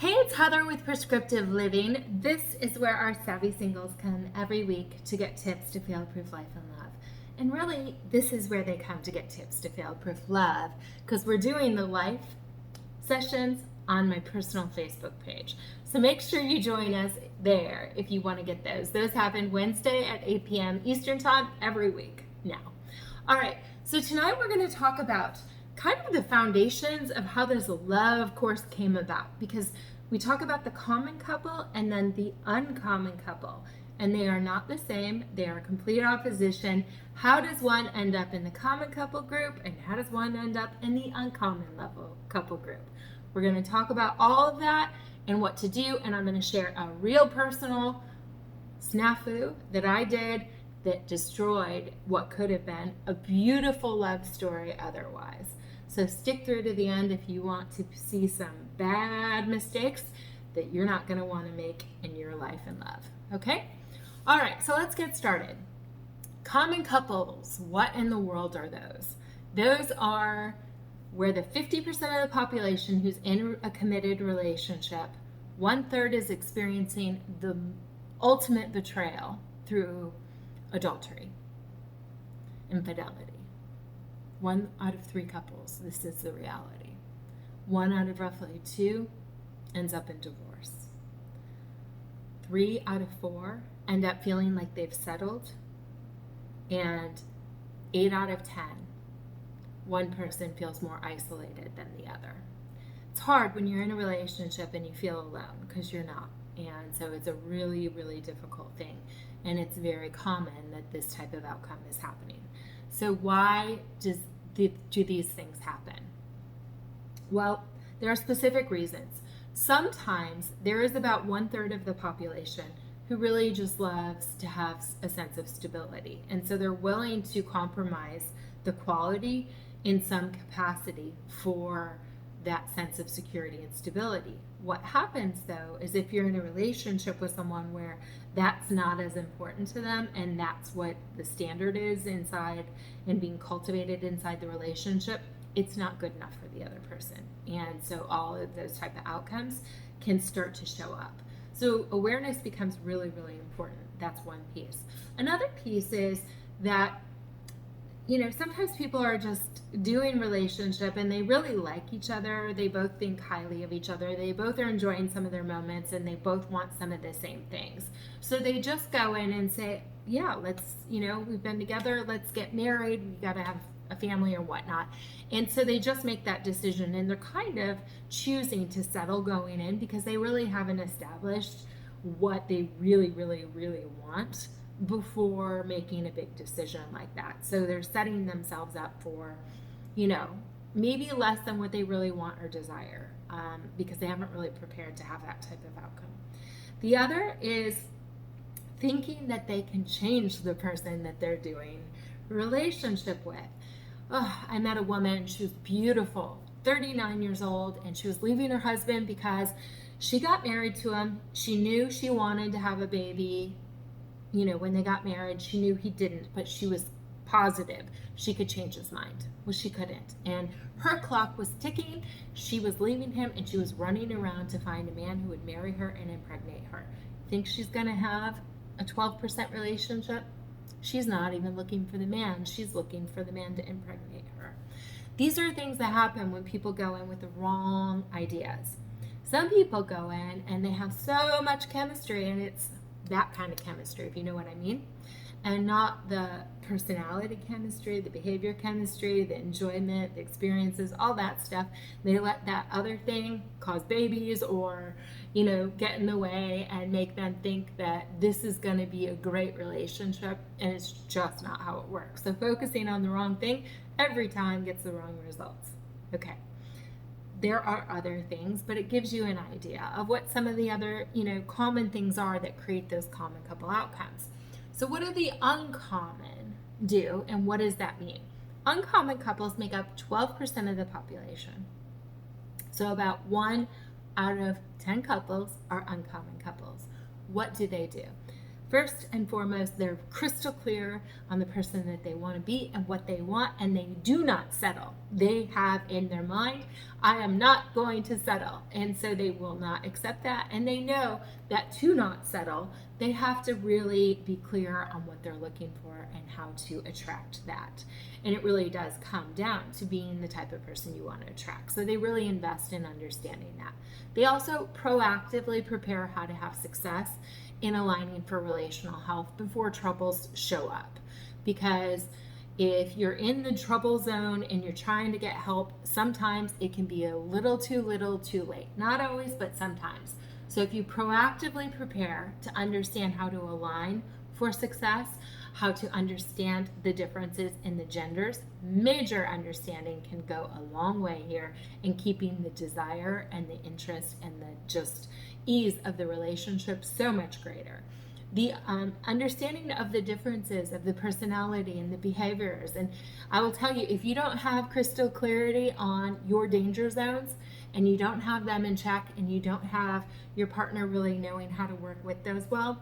Hey, it's Heather with Prescriptive Living. This is where our savvy singles come every week to get tips to fail-proof life and love. And really, this is where they come to get tips to fail-proof love, because we're doing the life sessions on my personal Facebook page. So make sure you join us there if you want to get those. Those happen Wednesday at 8 p.m. Eastern Time every week now. All right, so tonight we're going to talk about kind of the foundations of how this love course came about, because we talk about the common couple and then the uncommon couple, and they are not the same. They are complete opposition. How does one end up in the common couple group, and how does one end up in the uncommon level couple group? We're going to talk about all of that and what to do, and I'm going to share a real personal snafu that I did that destroyed what could have been a beautiful love story otherwise. So stick through to the end if you want to see some bad mistakes that you're not going to want to make in your life and love. Okay? All right, so let's get started. Common couples, what in the world are those? Those are where the 50% of the population who's in a committed relationship, 1/3 is experiencing the ultimate betrayal through adultery, infidelity. 1 out of 3 couples, this is the reality. 1 out of roughly 2 ends up in divorce. 3 out of 4 end up feeling like they've settled. And 8 out of 10, one person feels more isolated than the other. It's hard when you're in a relationship and you feel alone, because you're not. And so it's a really, really difficult thing. And it's very common that this type of outcome is happening. So why do these things happen? Well, there are specific reasons. Sometimes there is about 1/3 of the population who really just loves to have a sense of stability. And so they're willing to compromise the quality in some capacity for that sense of security and stability. What happens though is if you're in a relationship with someone where that's not as important to them, and that's what the standard is inside and being cultivated inside the relationship, it's not good enough for the other person. And so all of those type of outcomes can start to show up. So awareness becomes really, really important. That's one piece. Another piece is that sometimes people are just doing relationship and they really like each other. They both think highly of each other. They both are enjoying some of their moments, and they both want some of the same things. So they just go in and say, yeah, we've been together, let's get married. We got to have a family or whatnot. And so they just make that decision, and they're kind of choosing to settle going in because they really haven't established what they really, really, really want before making a big decision like that. So they're setting themselves up for, maybe less than what they really want or desire, because they haven't really prepared to have that type of outcome. The other is thinking that they can change the person that they're doing a relationship with. I met a woman, she was beautiful, 39 years old, and she was leaving her husband because she got married to him. She knew she wanted to have a baby. When they got married, she knew he didn't, but she was positive she could change his mind. Well, she couldn't. And her clock was ticking. She was leaving him, and she was running around to find a man who would marry her and impregnate her. Think she's going to have a 12% relationship? She's not even looking for the man. She's looking for the man to impregnate her. These are things that happen when people go in with the wrong ideas. Some people go in and they have so much chemistry, and it's that kind of chemistry, if you know what I mean, and not the personality chemistry, the behavior chemistry, the enjoyment, the experiences, all that stuff. They let that other thing cause babies or, get in the way and make them think that this is going to be a great relationship, and it's just not how it works. So focusing on the wrong thing every time gets the wrong results. Okay. There are other things, but it gives you an idea of what some of the other, common things are that create those common couple outcomes. So what do the uncommon do, and what does that mean? Uncommon couples make up 12% of the population. So about 1 out of 10 couples are uncommon couples. What do? First and foremost, they're crystal clear on the person that they want to be and what they want, and they do not settle. They have in their mind, I am not going to settle. And so they will not accept that. And they know that to not settle, they have to really be clear on what they're looking for and how to attract that. And it really does come down to being the type of person you want to attract. So they really invest in understanding that. They also proactively prepare how to have success in aligning for relational health before troubles show up. Because if you're in the trouble zone and you're trying to get help, sometimes it can be a little too late. Not always, but sometimes. So if you proactively prepare to understand how to align for success, how to understand the differences in the genders, major understanding can go a long way here in keeping the desire and the interest and the just ease of the relationship so much greater. The understanding of the differences of the personality and the behaviors. And I will tell you, if you don't have crystal clarity on your danger zones and you don't have them in check and you don't have your partner really knowing how to work with those well,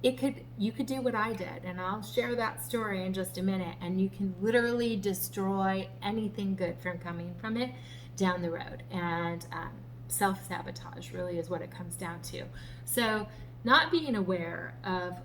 you could do what I did, and I'll share that story in just a minute, and you can literally destroy anything good from coming from it down the road. And self-sabotage really is what it comes down to. So not being aware of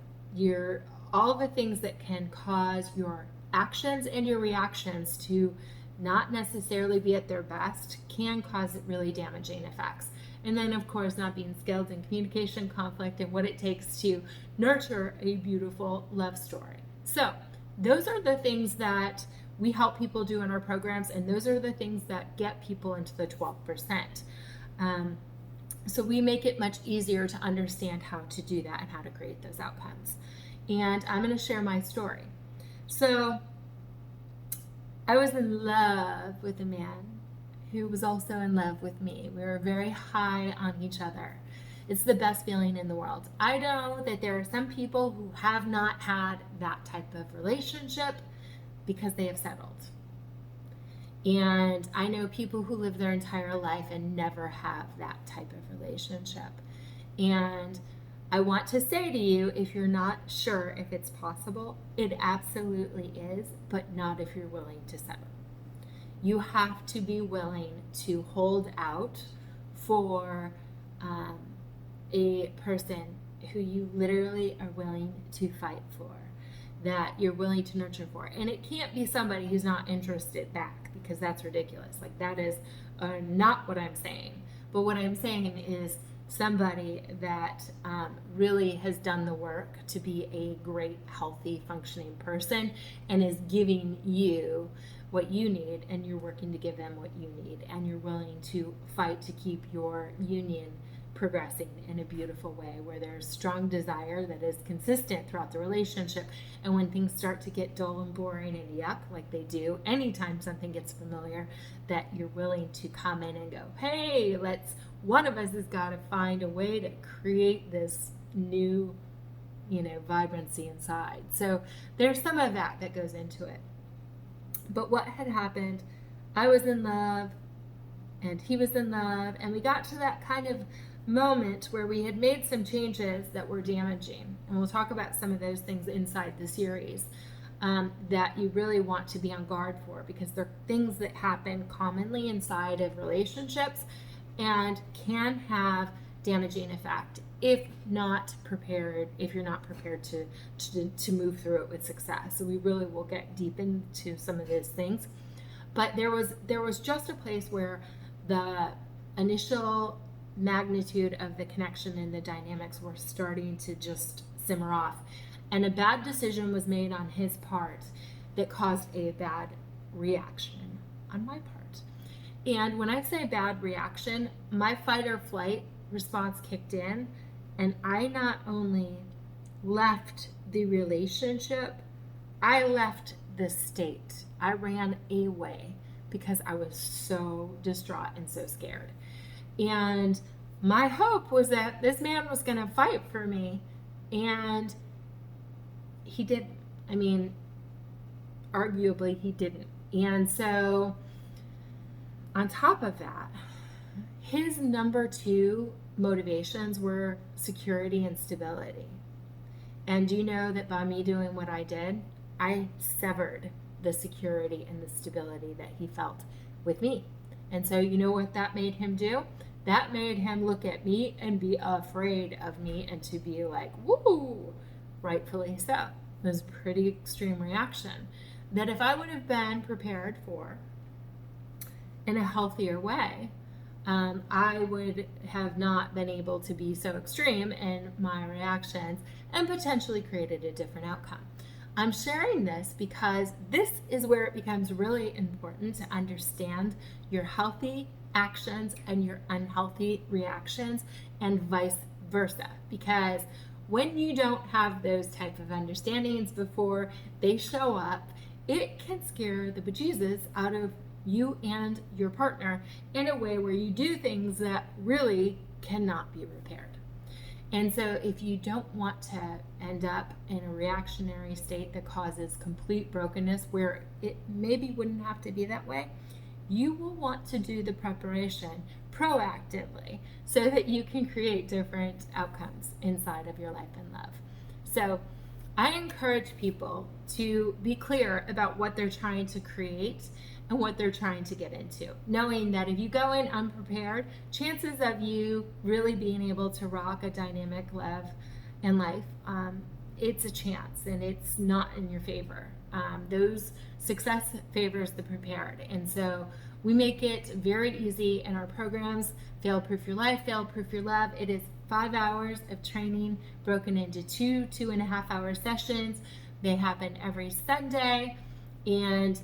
all the things that can cause your actions and your reactions to not necessarily be at their best can cause really damaging effects. And then, of course, not being skilled in communication, conflict, and what it takes to nurture a beautiful love story. So those are the things that we help people do in our programs, and those are the things that get people into the 12%. So we make it much easier to understand how to do that and how to create those outcomes. And I'm going to share my story. So I was in love with a man who was also in love with me. We were very high on each other. It's the best feeling in the world. I know that there are some people who have not had that type of relationship because they have settled. And I know people who live their entire life and never have that type of relationship. And I want to say to you, if you're not sure if it's possible, it absolutely is, but not if you're willing to settle. You have to be willing to hold out for a person who you literally are willing to fight for, that you're willing to nurture for. And it can't be somebody who's not interested back, because that's ridiculous. Like, that is not what I'm saying. But what I'm saying is somebody that really has done the work to be a great, healthy, functioning person and is giving you what you need, and you're working to give them what you need, and you're willing to fight to keep your union progressing in a beautiful way, where there's strong desire that is consistent throughout the relationship. And when things start to get dull and boring and yuck, like they do anytime something gets familiar, that you're willing to come in and go, hey, one of us has got to find a way to create this new, vibrancy inside. So there's some of that goes into it. But what had happened, I was in love and he was in love, and we got to that kind of moment where we had made some changes that were damaging. And we'll talk about some of those things inside the series that you really want to be on guard for, because they're things that happen commonly inside of relationships and can have damaging effect if you're not prepared to move through it with success. So we really will get deep into some of those things. But there was just a place where the initial magnitude of the connection and the dynamics were starting to just simmer off. And a bad decision was made on his part that caused a bad reaction on my part. And when I say bad reaction, my fight or flight response kicked in, and I not only left the relationship, I left the state. I ran away because I was so distraught and so scared. And my hope was that this man was going to fight for me, and he didn't. I mean, arguably he didn't. And so on top of that, his number 2 motivations were security and stability. And do you know that by me doing what I did, I severed the security and the stability that he felt with me. And so, you know what that made him do? That made him look at me and be afraid of me and to be like, woo, rightfully so. It was a pretty extreme reaction that if I would have been prepared for in a healthier way, I would have not been able to be so extreme in my reactions and potentially created a different outcome. I'm sharing this because this is where it becomes really important to understand your healthy actions and your unhealthy reactions and vice versa. Because when you don't have those type of understandings before they show up, it can scare the bejesus out of you and your partner in a way where you do things that really cannot be repaired. And so if you don't want to end up in a reactionary state that causes complete brokenness where it maybe wouldn't have to be that way, you will want to do the preparation proactively so that you can create different outcomes inside of your life and love. So I encourage people to be clear about what they're trying to create and what they're trying to get into, knowing that if you go in unprepared, chances of you really being able to rock a dynamic love and life, it's a chance and it's not in your favor. Those success favors the prepared. And so we make it very easy in our programs. Fail Proof Your Life, Fail Proof Your Love. It is 5 hours of training broken into 2.5-hour sessions. They happen every Sunday, and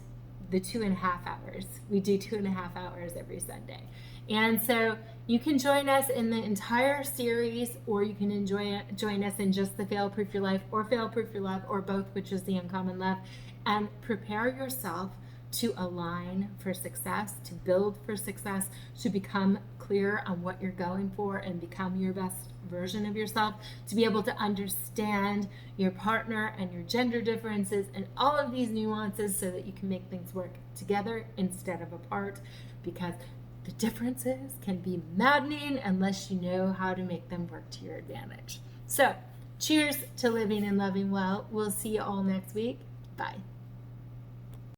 the 2.5 hours. We do 2.5 hours every Sunday. And so you can join us in the entire series, or you can join us in just the Fail Proof Your Life or Fail Proof Your Love, or both, which is the Uncommon Love, and prepare yourself to align for success, to build for success, to become clear on what you're going for and become your best version of yourself, to be able to understand your partner and your gender differences and all of these nuances so that you can make things work together instead of apart, because the differences can be maddening unless you know how to make them work to your advantage. So cheers to living and loving well. We'll see you all next week. Bye.